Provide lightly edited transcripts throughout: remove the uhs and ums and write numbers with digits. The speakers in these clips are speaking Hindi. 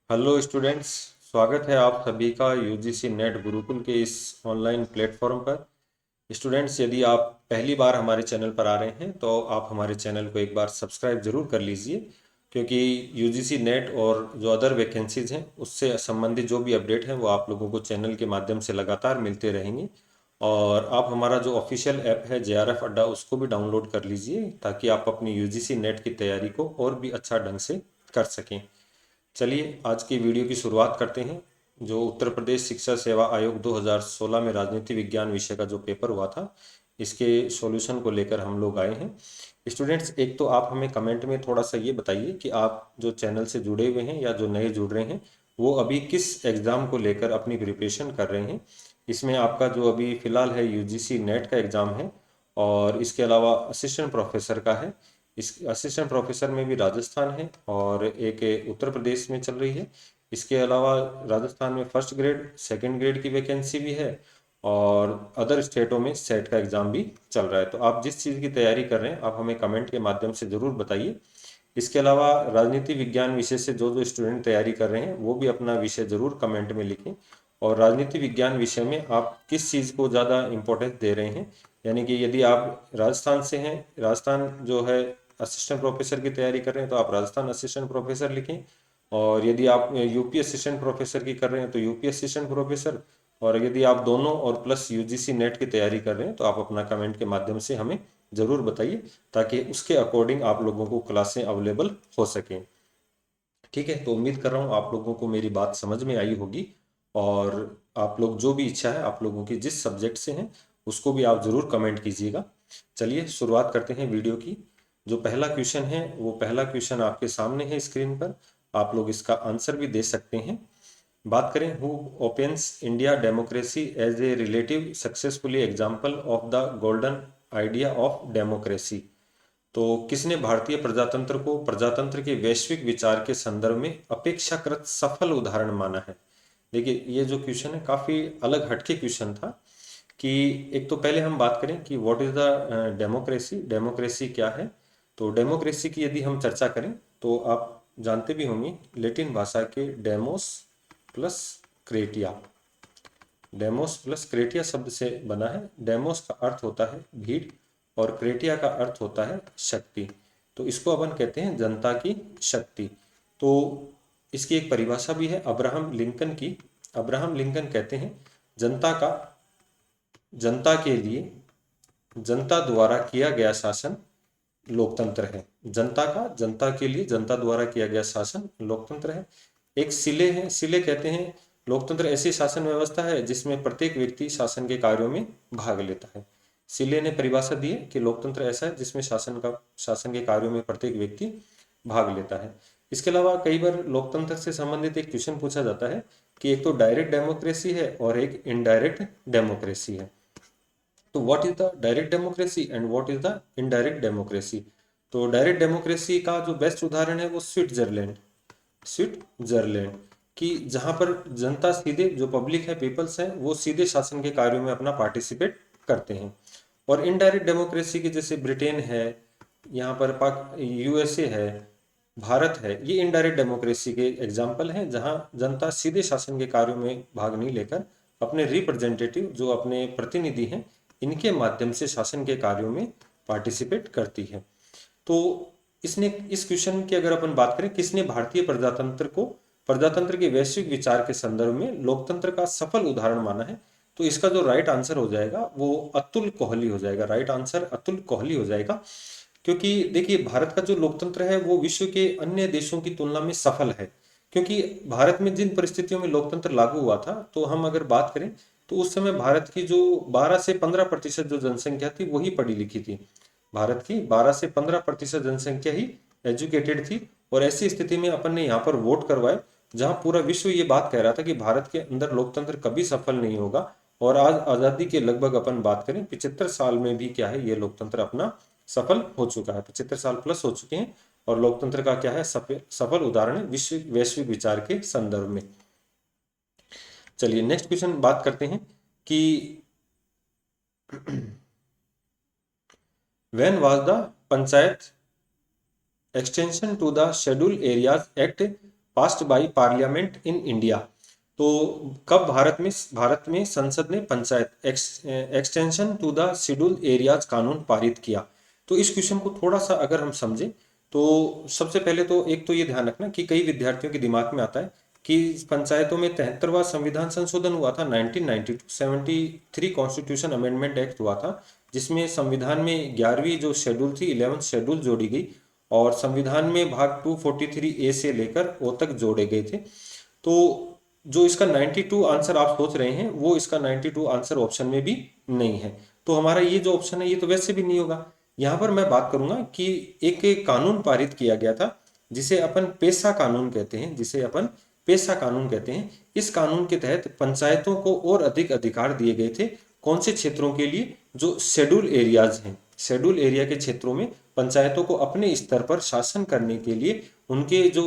Hello students. स्वागत है आप सभी का यूजीसी नेट गुरुकुल के इस ऑनलाइन प्लेटफॉर्म पर। स्टूडेंट्स, यदि आप पहली बार हमारे चैनल पर आ रहे हैं तो आप हमारे चैनल को एक बार सब्सक्राइब जरूर कर लीजिए, क्योंकि यूजीसी नेट और जो अदर वैकेंसीज हैं उससे संबंधित जो भी अपडेट हैं वो आप लोगों को चैनल के माध्यम से लगातार मिलते रहेंगे। और आप हमारा जो ऑफिशियल ऐप है जेआरएफ अड्डा उसको भी डाउनलोड कर लीजिए, ताकि आप अपनी यूजीसी नेट की तैयारी को और भी अच्छा ढंग से कर सकें। चलिए आज की वीडियो की शुरुआत करते हैं। जो उत्तर प्रदेश शिक्षा सेवा आयोग 2016 में राजनीति विज्ञान विषय का जो पेपर हुआ था, इसके सॉल्यूशन को लेकर हम लोग आए हैं। स्टूडेंट्स, एक तो आप हमें कमेंट में थोड़ा सा ये बताइए कि आप जो चैनल से जुड़े हुए हैं या जो नए जुड़ रहे हैं वो अभी किस एग्ज़ाम को लेकर अपनी प्रिपरेशन कर रहे हैं। इसमें आपका जो अभी फ़िलहाल है यूजीसी नेट का एग्ज़ाम है, और इसके अलावा असिस्टेंट प्रोफेसर का है। इस असिस्टेंट प्रोफेसर में भी राजस्थान है और एक उत्तर प्रदेश में चल रही है। इसके अलावा राजस्थान में फर्स्ट ग्रेड सेकंड ग्रेड की वैकेंसी भी है, और अदर स्टेटों में सेट का एग्ज़ाम भी चल रहा है। तो आप जिस चीज़ की तैयारी कर रहे हैं आप हमें कमेंट के माध्यम से ज़रूर बताइए। इसके अलावा राजनीति विज्ञान विषय से जो जो स्टूडेंट तैयारी कर रहे हैं वो भी अपना विषय ज़रूर कमेंट में लिखें। और राजनीति विज्ञान विषय में आप किस चीज़ को ज़्यादा इम्पोर्टेंस दे रहे हैं, यानी कि यदि आप राजस्थान से हैं, राजस्थान जो है असिस्टेंट प्रोफेसर की तैयारी कर रहे हैं तो आप राजस्थान असिस्टेंट प्रोफेसर लिखें। और यदि आप यूपी असिस्टेंट प्रोफेसर की कर रहे हैं तो यूपी असिस्टेंट प्रोफेसर। और यदि आप दोनों और प्लस यूजीसी नेट की तैयारी कर रहे हैं तो आप अपना कमेंट के माध्यम से हमें ज़रूर बताइए, ताकि उसके अकॉर्डिंग आप लोगों को क्लासें अवेलेबल हो सकें। ठीक है, तो उम्मीद कर रहा हूँ आप लोगों को मेरी बात समझ में आई होगी। और आप लोग जो भी इच्छा है आप लोगों की जिस सब्जेक्ट से हैं उसको भी आप ज़रूर कमेंट कीजिएगा। चलिए शुरुआत करते हैं वीडियो की। जो पहला क्वेश्चन है वो पहला क्वेश्चन आपके सामने है स्क्रीन पर। आप लोग इसका आंसर भी दे सकते हैं। बात करें, who opens India democracy as a relative successfully example of the golden idea of democracy. तो किसने भारतीय प्रजातंत्र को प्रजातंत्र के वैश्विक विचार के संदर्भ में अपेक्षाकृत सफल उदाहरण माना है। देखिए, ये जो क्वेश्चन है काफ़ी अलग हटके क्वेश्चन था। कि एक तो पहले हम बात करें कि what is the democracy, democracy क्या है। तो डेमोक्रेसी की यदि हम चर्चा करें तो आप जानते भी होंगे लेटिन भाषा के डेमोस प्लस क्रेटिया, डेमोस प्लस क्रेटिया शब्द से बना है। डेमोस का अर्थ होता है भीड़ और क्रेटिया का अर्थ होता है शक्ति। तो इसको अपन कहते हैं जनता की शक्ति। तो इसकी एक परिभाषा भी है अब्राहम लिंकन की। अब्राहम लिंकन कहते हैं जनता का जनता के लिए जनता द्वारा किया गया शासन लोकतंत्र है। जनता का जनता के लिए जनता द्वारा किया गया शासन लोकतंत्र है। एक सिले है, सिले कहते हैं लोकतंत्र ऐसी शासन व्यवस्था है जिसमें प्रत्येक व्यक्ति शासन के कार्यों में भाग लेता है। सिले ने परिभाषा दी है कि लोकतंत्र ऐसा है जिसमें शासन के कार्यों में प्रत्येक व्यक्ति भाग लेता है। इसके अलावा कई बार लोकतंत्र से संबंधित एक क्वेश्चन पूछा जाता है कि एक तो डायरेक्ट डेमोक्रेसी है और एक इनडायरेक्ट डेमोक्रेसी है। तो what is the direct democracy and what is the indirect democracy. तो डायरेक्ट डेमोक्रेसी का जो बेस्ट उदाहरण है वो स्विट्जरलैंड, स्विट्जरलैंड की, जहां पर जनता सीधे, जो पब्लिक है, पीपल्स है, वो सीधे शासन के कार्यों में अपना पार्टिसिपेट करते हैं। और इनडायरेक्ट डेमोक्रेसी के जैसे ब्रिटेन है, यहाँ पर पाक यूएसए है, भारत है, ये इनडायरेक्ट डेमोक्रेसी के एग्जाम्पल हैं जहां जनता सीधे शासन के कार्यों में भाग नहीं लेकर अपने रिप्रेजेंटेटिव, जो अपने प्रतिनिधि हैं, इनके माध्यम से शासन के कार्यों में पार्टिसिपेट करती है। तो इसने, इस क्वेश्चन की अगर अपन बात करें किसने भारतीय प्रजातंत्र को प्रजातंत्र के वैश्विक विचार के संदर्भ में लोकतंत्र का सफल उदाहरण माना है, तो इसका जो राइट आंसर हो जाएगा वो अतुल कोहली हो जाएगा। राइट आंसर अतुल कोहली हो जाएगा। क्योंकि देखिए, भारत का जो लोकतंत्र है वो विश्व के अन्य देशों की तुलना में सफल है। क्योंकि भारत में जिन परिस्थितियों में लोकतंत्र लागू हुआ था, तो हम अगर बात करें तो उस समय भारत की जो 12 से 15% जो जनसंख्या थी वही पढ़ी लिखी थी। भारत की 12 से 15% जनसंख्या ही एजुकेटेड थी। और ऐसी स्थिति में अपन ने यहाँ पर वोट करवाए, जहाँ पूरा विश्व ये बात कह रहा था कि भारत के अंदर लोकतंत्र कभी सफल नहीं होगा। और आज आज़ादी के लगभग अपन बात करें 75 साल में भी क्या है, ये लोकतंत्र अपना सफल हो चुका है। 75 साल प्लस हो चुके हैं और लोकतंत्र का क्या है, सफल उदाहरण है विश्व वैश्विक विचार के संदर्भ में। चलिए नेक्स्ट क्वेश्चन बात करते हैं कि when was the panchayat extension to the schedule areas act passed by parliament in India. तो कब भारत में संसद ने panchayat extension to the schedule areas कानून पारित किया। तो इस क्वेश्चन को थोड़ा सा अगर हम समझें तो सबसे पहले तो एक तो ये ध्यान रखना कि कई विद्यार्थियों के दिमाग में आता है कि पंचायतों में 73वां संविधान संशोधन हुआ था 1992, 73 कॉन्स्टिट्यूशन अमेंडमेंट एक्ट हुआ था, जिसमें संविधान में 11वीं जो शेड्यूल थी 11th शेड्यूल जोड़ी गई और संविधान में भाग 243A से लेकर ओ तक जोड़े गए थे। तो जो इसका 92 आंसर आप सोच रहे हैं वो इसका 92 आंसर ऑप्शन में भी नहीं है। तो हमारा ये जो ऑप्शन है ये तो वैसे भी नहीं होगा। यहाँ पर मैं बात करूंगा कि एक कानून पारित किया गया था जिसे अपन पेशा कानून कहते हैं, जिसे अपन पेशा कानून कहते हैं। इस कानून के तहत पंचायतों को और अधिक अधिकार दिए गए थे। कौन से क्षेत्रों के लिए? जो शेड्यूल एरियाज हैं, शेड्यूल एरिया के क्षेत्रों में पंचायतों को अपने स्तर पर शासन करने के लिए उनके जो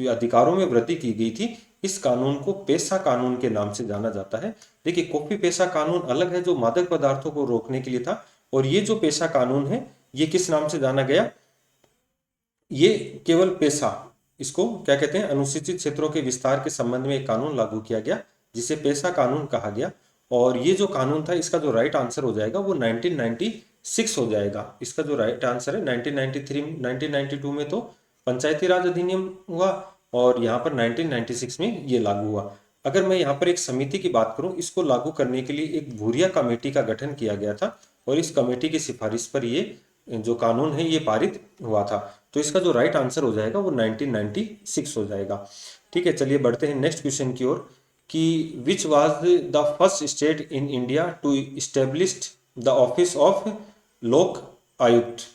अधिकारों में वृद्धि की गई थी। इस कानून को पेशा कानून के नाम से जाना जाता है। देखिए, कॉफी पेशा कानून अलग है जो मादक पदार्थों को रोकने के लिए था, और ये जो पेशा कानून है ये किस नाम से जाना गया? ये केवल पेशा, इसको क्या कहते हैं? अनुसूचित क्षेत्रों के विस्तार के संबंध में एक कानून लागू किया गया जिसे पेशा कानून कहा गया। और ये जो कानून था इसका जो राइट आंसर हो जाएगा वो 1996 हो जाएगा। इसका जो राइट आंसर है 1993, 1992 में तो पंचायती राज अधिनियम हुआ और यहाँ पर 1996 में ये लागू हुआ। अगर मैं यहाँ पर एक समिति की बात करूँ, इसको लागू करने के लिए एक भूरिया कमेटी का गठन किया गया था और इस कमेटी की सिफारिश पर ये जो कानून है ये पारित हुआ था। तो इसका जो राइट आंसर हो जाएगा वो 1996 हो जाएगा। ठीक है, चलिए बढ़ते हैं नेक्स्ट क्वेश्चन की ओर कि which was the first state in India to established the office of Lok Ayukta.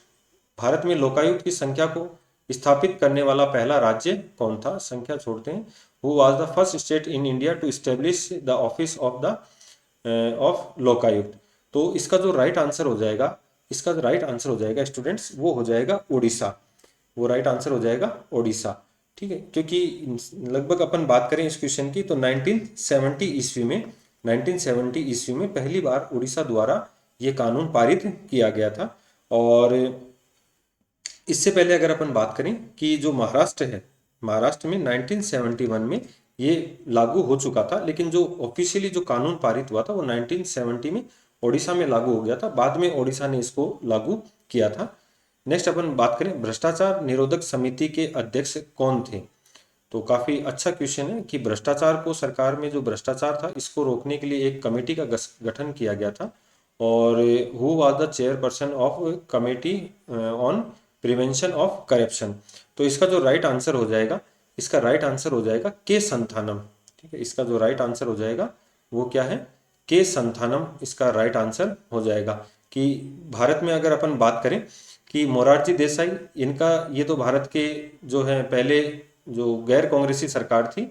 Bharat में लोकायुक्त की संख्या को स्थापित करने वाला पहला राज्य कौन था? संख्या छोड़ते हैं। Who was the first state in India to establish the office of the of Lokayukta. तो इसका जो राइट आंसर हो जाएगा, इसका जो राइट आंसर हो जाएगा स्टूडेंट्स वो हो जाएगा उड़ीसा। वो राइट आंसर हो जाएगा उड़ीसा। ठीक है, क्योंकि लगभग अपन बात करें इस क्वेश्चन की तो 1970 ईस्वी में 1970 ईस्वी में पहली बार उड़ीसा द्वारा ये कानून पारित किया गया था। और इससे पहले अगर अपन बात करें कि जो महाराष्ट्र है, महाराष्ट्र में 1971 में ये लागू हो चुका था, लेकिन जो ऑफिशियली जो कानून पारित हुआ था वो 1970 में ओडिशा में लागू हो गया था। बाद में ओडिशा ने इसको लागू किया था। नेक्स्ट अपन बात करें भ्रष्टाचार निरोधक समिति के अध्यक्ष कौन थे। तो काफी अच्छा क्वेश्चन है कि भ्रष्टाचार को, सरकार में जो भ्रष्टाचार था इसको रोकने के लिए एक कमेटी का गठन किया गया था। और who was the chairperson of committee on prevention of corruption. तो इसका जो राइट आंसर हो जाएगा, इसका राइट आंसर हो जाएगा के संथानम। ठीक है, इसका जो राइट आंसर हो जाएगा वो क्या है? के संथानम इसका राइट आंसर हो जाएगा। कि भारत में अगर अपन बात करें कि मोरारजी देसाई, इनका ये तो भारत के जो है पहले जो गैर कांग्रेसी सरकार थी,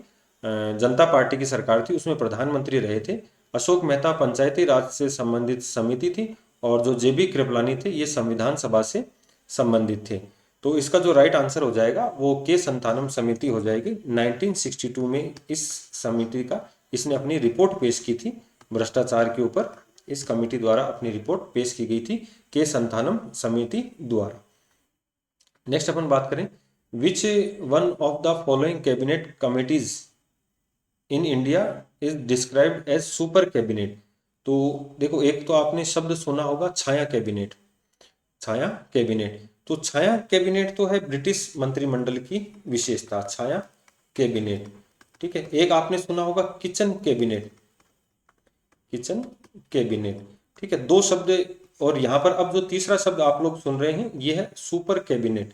जनता पार्टी की सरकार थी, उसमें प्रधानमंत्री रहे थे। अशोक मेहता पंचायती राज से संबंधित समिति थी और जो जेबी कृपलानी थे ये संविधान सभा से संबंधित थे। तो इसका जो राइट आंसर हो जाएगा वो के संथानम समिति हो जाएगी। 1962 में इस समिति का इसने अपनी रिपोर्ट पेश की थी भ्रष्टाचार के ऊपर। इस कमेटी द्वारा अपनी रिपोर्ट पेश की गई थी के संथानम समिति द्वारा। नेक्स्ट अपन बात करें which one of the following cabinet committees in India is described as super cabinet. तो देखो, एक तो आपने शब्द सुना होगा छाया कैबिनेट। छाया कैबिनेट, तो छाया कैबिनेट तो है ब्रिटिश मंत्रिमंडल की विशेषता, छाया कैबिनेट। ठीक है, एक आपने सुना होगा किचन कैबिनेट, किचन कैबिनेट। ठीक है, दो शब्द। और यहां पर अब जो तीसरा शब्द आप लोग सुन रहे हैं ये है सुपर कैबिनेट,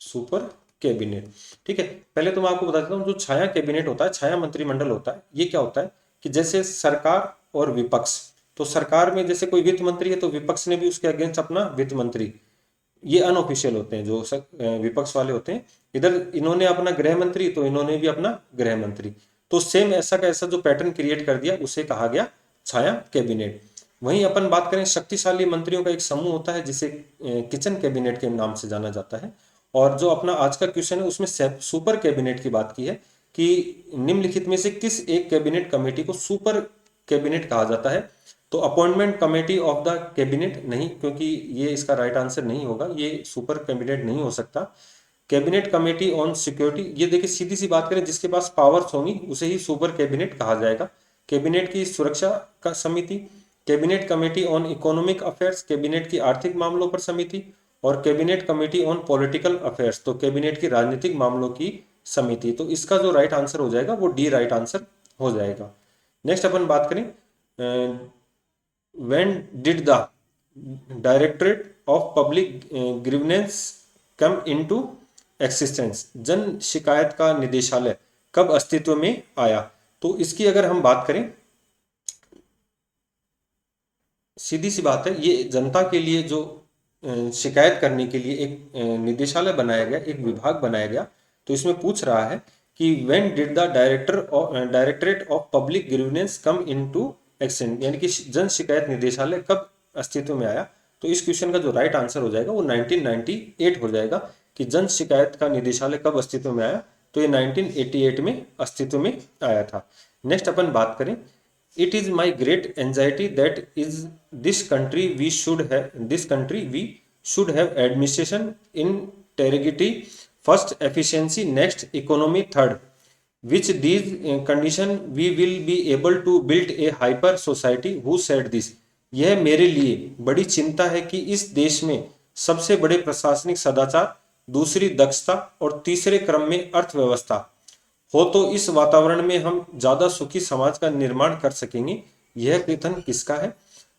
सुपर कैबिनेट। ठीक है, पहले तो मैं आपको बता देता हूं जो छाया कैबिनेट होता है, छाया मंत्रिमंडल होता है, ये क्या होता है कि जैसे सरकार और विपक्ष, तो सरकार में जैसे कोई वित्त मंत्री है तो विपक्ष ने भी उसके अगेंस्ट अपना वित्त मंत्री, ये अनऑफिशियल होते हैं जो विपक्ष वाले होते हैं। इधर इन्होंने अपना गृह मंत्री तो इन्होंने भी अपना गृह मंत्री। तो सेम ऐसा का ऐसा जो पैटर्न क्रिएट कर दिया उसे कहा गया छाया कैबिनेट। वहीं अपन बात करें शक्तिशाली मंत्रियों का एक समूह होता है जिसे किचन कैबिनेट के नाम से जाना जाता है। और जो अपना आज का क्वेश्चन है उसमें सुपर कैबिनेट की बात की है कि निम्नलिखित में से किस एक कैबिनेट कमेटी को सुपर कैबिनेट कहा जाता है। तो appointment committee of the cabinet नहीं, क्योंकि ये इसका राइट आंसर नहीं होगा, ये सुपर कैबिनेट नहीं हो सकता। कैबिनेट कमेटी ऑन सिक्योरिटी, ये देखिए सीधी सी बात करें, जिसके पास पावर्स होंगी उसे ही सुपर कैबिनेट कहा जाएगा। कैबिनेट की सुरक्षा का समिति, cabinet committee on economic affairs, cabinet की आर्थिक मामलों पर समिति, और cabinet committee on political affairs, तो कैबिनेट की राजनीतिक मामलों की समिति। तो इसका जो राइट आंसर हो जाएगा वो डी राइट आंसर हो जाएगा। नेक्स्ट अपन बात करें, when did the directorate of public grievance come into existence, जन शिकायत का निदेशालय कब अस्तित्व में आया? तो इसकी अगर हम बात करें, सीधी सी बात है, ये जनता के लिए जो शिकायत करने के लिए एक निदेशालय बनाया गया, एक विभाग बनाया गया। तो इसमें पूछ रहा है कि when did the directorate of public grievance come into action, यानी कि जन शिकायत निदेशालय कब अस्तित्व में आया? तो इस क्वेश्चन का जो राइट आंसर हो जाएगा वो 1998 हो जाएगा, कि जन शिकायत का निदेशालय कब अस्तित्व में आया? तो ये 1988 में अस्तित्व में आया था। नेक्स्ट अपन बात करें, it is my great anxiety that is this country we should have administration integrity first, efficiency next, economy third, which these condition we will be able to build a hyper society, who said this? यह मेरे लिए बड़ी चिंता है कि इस देश में सबसे बड़े प्रशासनिक सदाचार, दूसरी दक्षता और तीसरे क्रम में अर्थव्यवस्था हो तो इस वातावरण में हम ज्यादा सुखी समाज का निर्माण कर सकेंगे। यह कथन किसका है?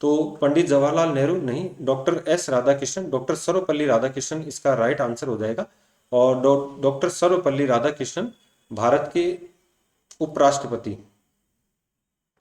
तो पंडित जवाहरलाल नेहरू नहीं, doctor S Radhakrishnan, doctor Sarvepalli Radhakrishnan इसका राइट आंसर हो जाएगा। और डॉक्टर सर्वपल्ली राधाकृष्णन भारत के उपराष्ट्रपति,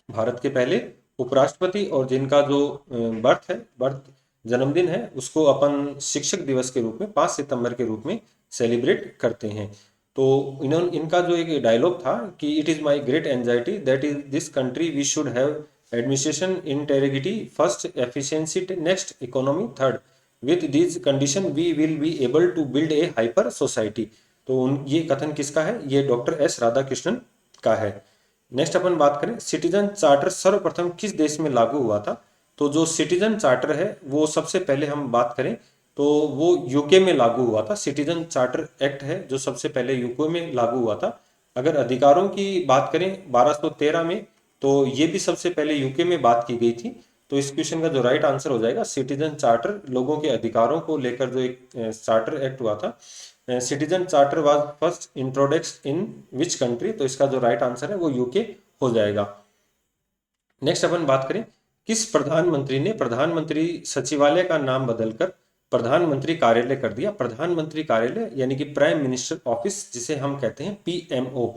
भारत के पहले उपराष्ट्रपति, और जिनका जो बर्थ जन्मदिन है उसको अपन शिक्षक दिवस के रूप में 5 सितंबर के रूप में सेलिब्रेट करते हैं। तो इनका जो एक डायलॉग था कि it is my great anxiety that is this country we should have administration integrity first, efficiency next, economy third, with this condition we will be able to build a hyper society. तो ये कथन किसका है? ये डॉक्टर एस राधाकृष्णन का है। नेक्स्ट अपन बात करें, सिटीजन चार्टर सर्वप्रथम किस देश में लागू हुआ था? तो जो सिटीजन चार्टर है वो सबसे पहले हम बात करें तो वो यूके में लागू हुआ था। सिटीजन चार्टर एक्ट है जो सबसे पहले यूके में लागू हुआ था। अगर अधिकारों की बात करें 1213 में, तो ये भी सबसे पहले यूके में बात की गई थी। तो इस क्वेश्चन का जो राइट आंसर हो जाएगा सिटीजन चार्टर, लोगों के अधिकारों को लेकर जो एक चार्टर एक्ट हुआ था। Citizen charter was first introduced in which country? तो इसका जो राइट आंसर है वो यूके हो जाएगा। नेक्स्ट अपन बात करें, किस प्रधानमंत्री ने प्रधानमंत्री सचिवालय का नाम बदलकर प्रधानमंत्री कार्यालय कर दिया? प्रधानमंत्री कार्यालय यानी कि प्राइम मिनिस्टर ऑफिस, जिसे हम कहते हैं पीएमओ।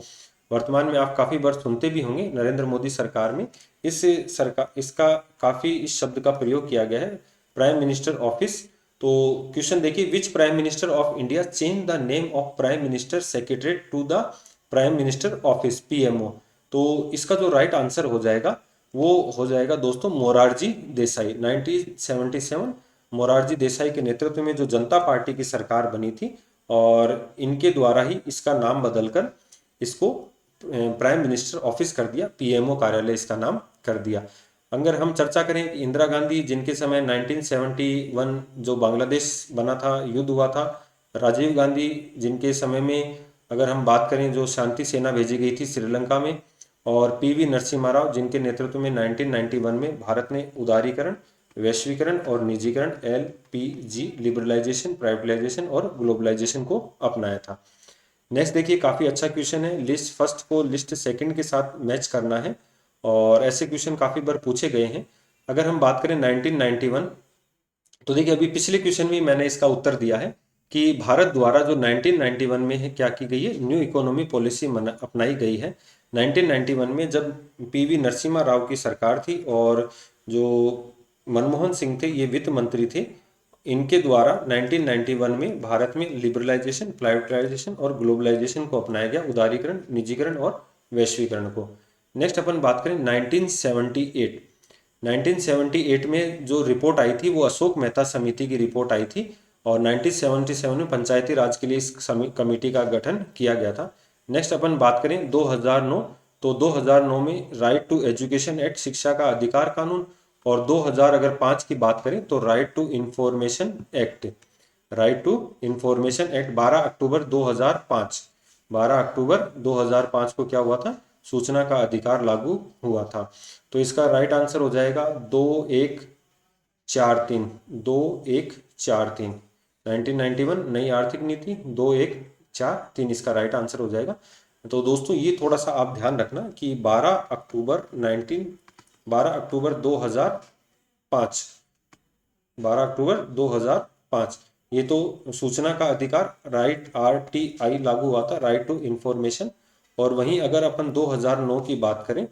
वर्तमान में आप काफी बार सुनते भी होंगे, नरेंद्र मोदी सरकार में इसका काफी इस शब्द का प्रयोग किया गया है, प्राइम मिनिस्टर ऑफिस। तो क्वेश्चन देखिए, which prime minister of India change the name of prime minister secretariat to the prime minister office, PMO? तो इसका जो राइट आंसर हो जाएगा वो हो जाएगा दोस्तों मोरारजी देसाई। 1977 मोरारजी देसाई के नेतृत्व में जो जनता पार्टी की सरकार बनी थी, और इनके द्वारा ही इसका नाम बदलकर इसको प्राइम मिनिस्टर ऑफिस कर दिया, पीएमओ कार्यालय इसका नाम कर दिया। अगर हम चर्चा करें कि इंदिरा गांधी जिनके समय 1971 जो बांग्लादेश बना था, युद्ध हुआ था, राजीव गांधी जिनके समय में अगर हम बात करें जो शांति सेना भेजी गई थी श्रीलंका में, और पीवी नरसिम्हा राव जिनके नेतृत्व में 1991 में भारत ने उदारीकरण, वैश्वीकरण और निजीकरण, एलपीजी, लिबरलाइजेशन, प्राइवेटाइजेशन और ग्लोबलाइजेशन को अपनाया था। नेक्स्ट देखिए, काफी अच्छा क्वेश्चन है, लिस्ट फर्स्ट को लिस्ट सेकंड के साथ मैच करना है, और ऐसे क्वेश्चन काफी बार पूछे गए हैं। अगर हम बात करें 1991, तो देखिए अभी पिछले क्वेश्चन में मैंने इसका उत्तर दिया है कि भारत द्वारा जो 1991 में है क्या की गई है, न्यू इकोनॉमी पॉलिसी अपनाई गई है। 1991 में जब पीवी नरसिम्हा राव की सरकार थी और जो मनमोहन सिंह थे ये वित्त मंत्री थे, इनके द्वारा 1991 में भारत में लिबरलाइजेशन, प्राइवेटाइजेशन और ग्लोबलाइजेशन को अपनाया गया, उदारीकरण, निजीकरण और वैश्वीकरण को। नेक्स्ट अपन बात करें 1978 में जो रिपोर्ट आई थी वो अशोक मेहता समिति की रिपोर्ट आई थी, और 1977 में पंचायती राज के लिए इस कमेटी का गठन किया गया था। नेक्स्ट अपन बात करें 2009, तो 2009 में राइट टू एजुकेशन एक्ट, शिक्षा का अधिकार कानून, और 2005 की बात करें तो right to information act. Right to information act 12 अक्टूबर 2005, 12 अक्टूबर 2005 को क्या हुआ था, सूचना का अधिकार लागू हुआ था। तो इसका राइट आंसर हो जाएगा 2143, 2143। 1991 नई आर्थिक नीति 2143 इसका राइट आंसर हो जाएगा। तो दोस्तों ये थोड़ा सा आप ध्यान रखना कि 12 अक्टूबर 2005, 12 अक्टूबर 2005 ये तो सूचना का अधिकार राइट RTI लागू हुआ था, राइट टू इंफॉर्मेशन। और वहीं अगर अपन 2009 की बात करें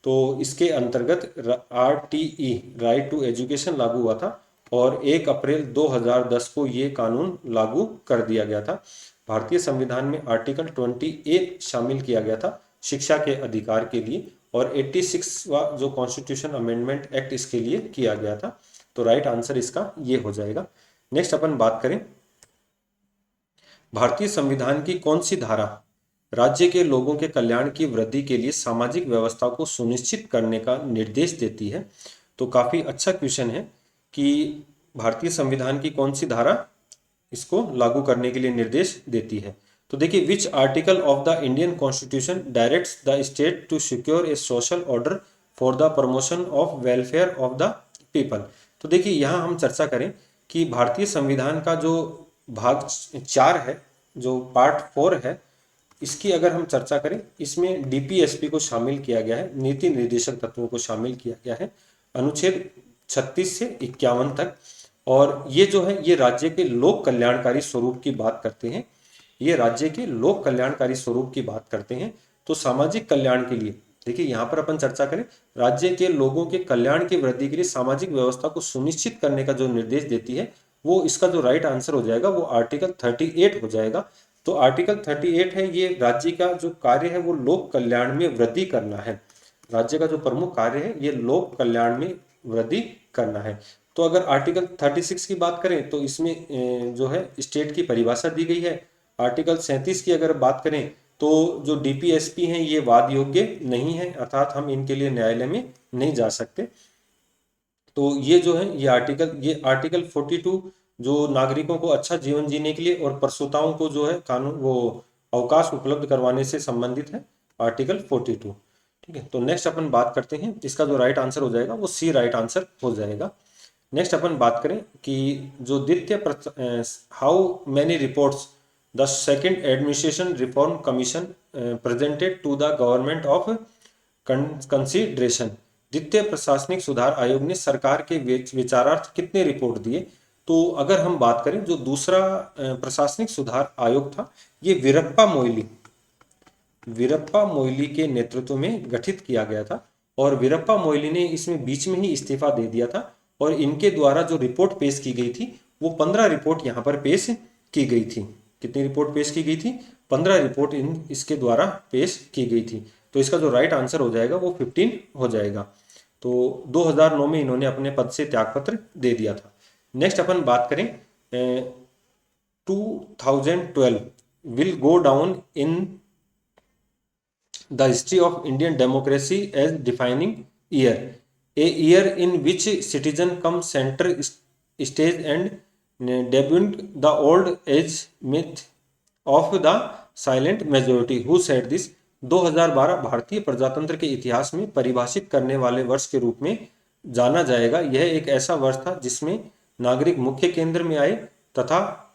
तो इसके अंतर्गत RTE राइट टू एजुकेशन लागू हुआ था और 1 अप्रैल 2010 को ये कानून लागू कर दिया गया था। भारतीय संविधान में आर्टिकल 20A शामिल किया गया था शिक्षा के अधिकार के लिए और 86वां जो कॉन्स्टिट्यूशन अमेंडमेंट एक्ट इसके लिए किया गया था। तो राइट आंसर इसका ये हो जाएगा। नेक्स्ट अपन बात करें, भारतीय संविधान की कौन सी धारा राज्य के लोगों के कल्याण की वृद्धि के लिए सामाजिक व्यवस्था को सुनिश्चित करने का निर्देश देती है। तो काफी अच्छा क्वेश्चन है कि भारतीय संविधान की कौन सी धारा इसको लागू करने के लिए निर्देश देती है। तो देखिए, which article of the Indian constitution directs the state to secure a social order for the promotion of welfare of the people. तो देखिए यहाँ हम चर्चा करें कि भारतीय संविधान का जो भाग 4 है, जो पार्ट 4 है, इसकी अगर हम चर्चा करें, इसमें DPSP को शामिल किया गया है, नीति निर्देशक तत्वों को शामिल किया गया है, अनुच्छेद 36 से 51 तक। और ये जो है ये राज्य के लोक कल्याणकारी स्वरूप की बात करते हैं, ये राज्य के लोक कल्याणकारी स्वरूप की बात करते हैं। तो सामाजिक कल्याण के लिए देखिए यहाँ पर अपन चर्चा करें, राज्य के लोगों के कल्याण की वृद्धि के लिए सामाजिक व्यवस्था को सुनिश्चित करने का जो निर्देश देती है, वो इसका जो राइट आंसर हो जाएगा वो आर्टिकल 38 हो जाएगा। तो आर्टिकल 38 है, ये राज्य का जो कार्य है वो लोक कल्याण में वृद्धि करना है। राज्य का जो प्रमुख कार्य है ये लोक कल्याण में वृद्धि करना है। तो अगर आर्टिकल 36 की बात करें तो इसमें जो है स्टेट की परिभाषा दी गई है। आर्टिकल 37 की अगर बात करें तो जो DPSP हैं ये वाद योग्य नहीं है, अर्थात हम इनके लिए न्यायालय में नहीं जा सकते। तो ये जो है ये आर्टिकल 42 जो नागरिकों को अच्छा जीवन जीने के लिए और प्रसूताओं को जो है कानून वो अवकाश उपलब्ध करवाने से संबंधित है, आर्टिकल 42। ठीक है, तो नेक्स्ट अपन बात करते हैं, इसका जो राइट आंसर हो जाएगा वो C राइट आंसर हो जाएगा। नेक्स्ट अपन बात करें कि जो द्वितीय how many reports the second administration reform commission presented to the government of consideration. द्वितीय प्रशासनिक सुधार आयोग ने सरकार के विचारार्थ कितने रिपोर्ट दिए। तो अगर हम बात करें, जो दूसरा प्रशासनिक सुधार आयोग था ये वीरप्पा मोइली के नेतृत्व में गठित किया गया था और वीरप्पा मोइली ने इसमें बीच में ही इस्तीफा दे दिया था और इनके द्वारा जो रिपोर्ट पेश की गई थी वो 15 रिपोर्ट यहाँ पर पेश की गई थी। कितनी रिपोर्ट पेश की गई थी? 15 रिपोर्ट इसके द्वारा पेश की गई थी। तो इसका जो राइट आंसर हो जाएगा वो 15 हो जाएगा। तो 2009 में इन्होंने अपने पद से त्यागपत्र दे दिया था। नेक्स्ट अपन बात करें 2012 will go down in the history of Indian democracy as defining year, a year in which citizen come centre stage and debunked the old age myth of the silent majority who said this। 2012 भारतीय प्रजातंत्र के इतिहास में परिभाषित करने वाले वर्ष के रूप में जाना जाएगा। यह एक ऐसा वर्ष था जिसमें नागरिक मुख्य केंद्र में आए तथा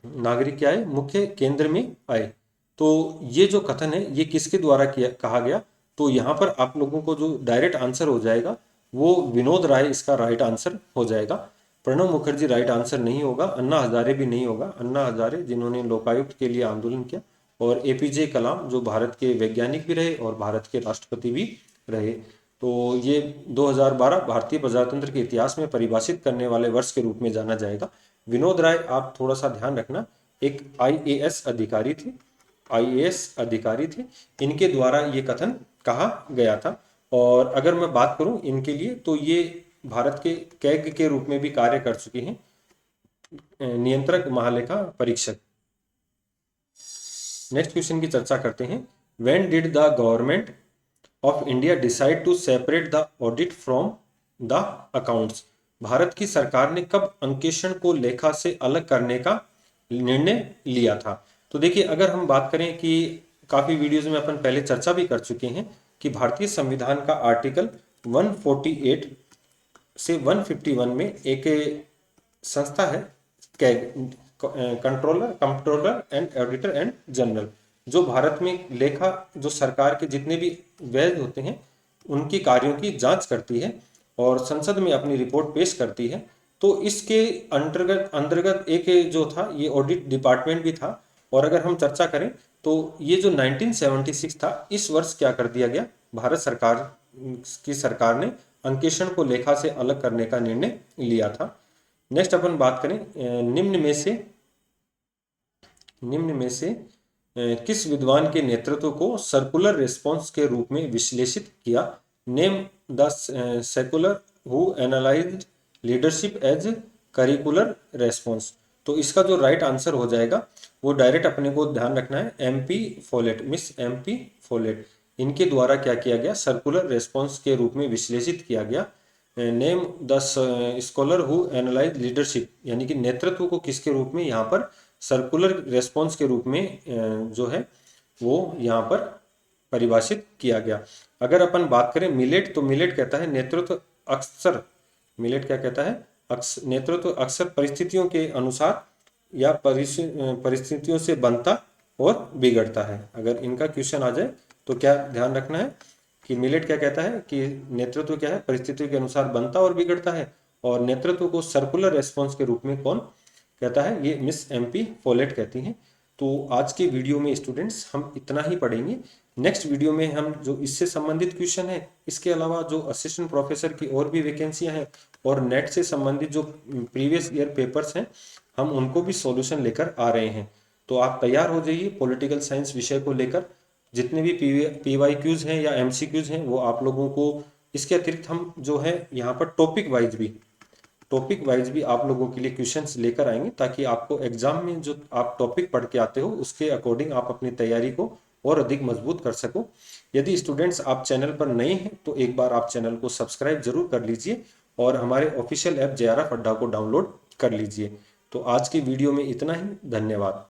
नागरिक क्या आए? मुख्य केंद्र में आए। तो ये जो कथन है ये किसके द्वारा कहा गया? तो यहाँ पर आप लोगों को जो डायरेक्ट आंसर हो जाएगा वो विनोद राय इसका राइट आंसर हो जाएगा। प्रणब मुखर्जी राइट आंसर नहीं होगा, अन्ना हजारे भी नहीं होगा। अन्ना हजारे जिन्होंने लोकायुक्त के लिए आंदोलन किया, और APJ कलाम जो भारत के वैज्ञानिक भी रहे और भारत के राष्ट्रपति भी रहे। तो ये 2012 भारतीय प्रजातंत्र के इतिहास में परिभाषित करने वाले वर्ष के रूप में जाना जाएगा। विनोद राय, आप थोड़ा सा ध्यान रखना, एक IAS अधिकारी थे, इनके द्वारा ये कथन कहा गया था। और अगर मैं बात करूं इनके लिए तो ये भारत के कैग के रूप में भी कार्य कर चुके हैं, नियंत्रक महालेखा परीक्षक। नेक्स्ट क्वेश्चन की चर्चा करते हैं। When did the government of India decide to separate the audit from the accounts. भारत की सरकार ने कब अंकेक्षण को लेखा से अलग करने का निर्णय लिया था? तो देखिए, अगर हम बात करें कि काफ़ी वीडियोज़ में अपन पहले चर्चा भी कर चुके हैं कि भारतीय संविधान का आर्टिकल 148 से 151 में एक संस्था है, controller and auditor and general, जो भारत में लेखा, जो सरकार के जितने भी व्यय होते हैं उनकी कार्यों की जांच करती है और संसद में अपनी रिपोर्ट पेश करती है। तो इसके अंतर्गत अंतर्गत एक जो था ये ऑडिट डिपार्टमेंट भी था। और अगर हम चर्चा करें तो ये जो 1976 था, इस वर्ष क्या कर दिया गया, भारत सरकार ने अंकेक्षण को लेखा से अलग करने का निर्णय लिया था। नेक्स्ट अपन बात करें, निम्न में से किस विद्वान के नेतृत्व को सर्कुलर रेस्पॉन्स के रूप में विश्लेषित किया? Name the secular who analysed leadership as curricular response. तो इसका जो राइट आंसर हो जाएगा वो डायरेक्ट अपने को ध्यान रखना है, MP folate, miss MP folate. इनके द्वारा क्या किया गया, सर्कुलर रेस्पॉन्स के रूप में विश्लेषित किया गया। Name the scholar who analyse leadership, यानी कि नेतृत्व को किसके रूप में यहाँ पर सर्कुलर रेस्पॉन्स के रूप में जो है वो यहाँ पर परिभाषित किया गया। अगर अपन बात करें मिलेट, तो मिलेट कहता है नेतृत्व अक्सर, मिलेट क्या कहता है, नेतृत्व अक्सर परिस्थितियों के अनुसार या परिस्थितियों से बनता और बिगड़ता है। अगर इनका क्वेश्चन आ जाए तो क्या ध्यान रखना है कि मिलेट क्या कहता है कि नेतृत्व क्या है, परिस्थितियों के अनुसार बनता और बिगड़ता है। और नेतृत्व को सर्कुलर रेस्पॉन्स के रूप में कौन कहता है, ये मिस MP फोलेट कहती हैं। तो आज के वीडियो में स्टूडेंट्स हम इतना ही पढ़ेंगे। नेक्स्ट वीडियो में हम जो इससे संबंधित क्वेश्चन है, इसके अलावा जो असिस्टेंट प्रोफेसर की और भी वैकेंसियां हैं और नेट से संबंधित जो प्रीवियस ईयर पेपर्स हैं, हम उनको भी सॉल्यूशन लेकर आ रहे हैं। तो आप तैयार हो जाइए पॉलिटिकल साइंस विषय को लेकर। जितने भी PYQs हैं या MCQs हैं वो आप लोगों को, इसके अतिरिक्त हम जो है यहाँ पर टॉपिक वाइज भी आप लोगों के लिए क्वेश्चंस लेकर आएंगे, ताकि आपको एग्जाम में जो आप टॉपिक पढ़ के आते हो उसके अकॉर्डिंग आप अपनी तैयारी को और अधिक मजबूत कर सको। यदि स्टूडेंट्स आप चैनल पर नए हैं तो एक बार आप चैनल को सब्सक्राइब जरूर कर लीजिए और हमारे ऑफिशियल ऐप JRF अड्डा को डाउनलोड कर लीजिए। तो आज की वीडियो में इतना ही, धन्यवाद।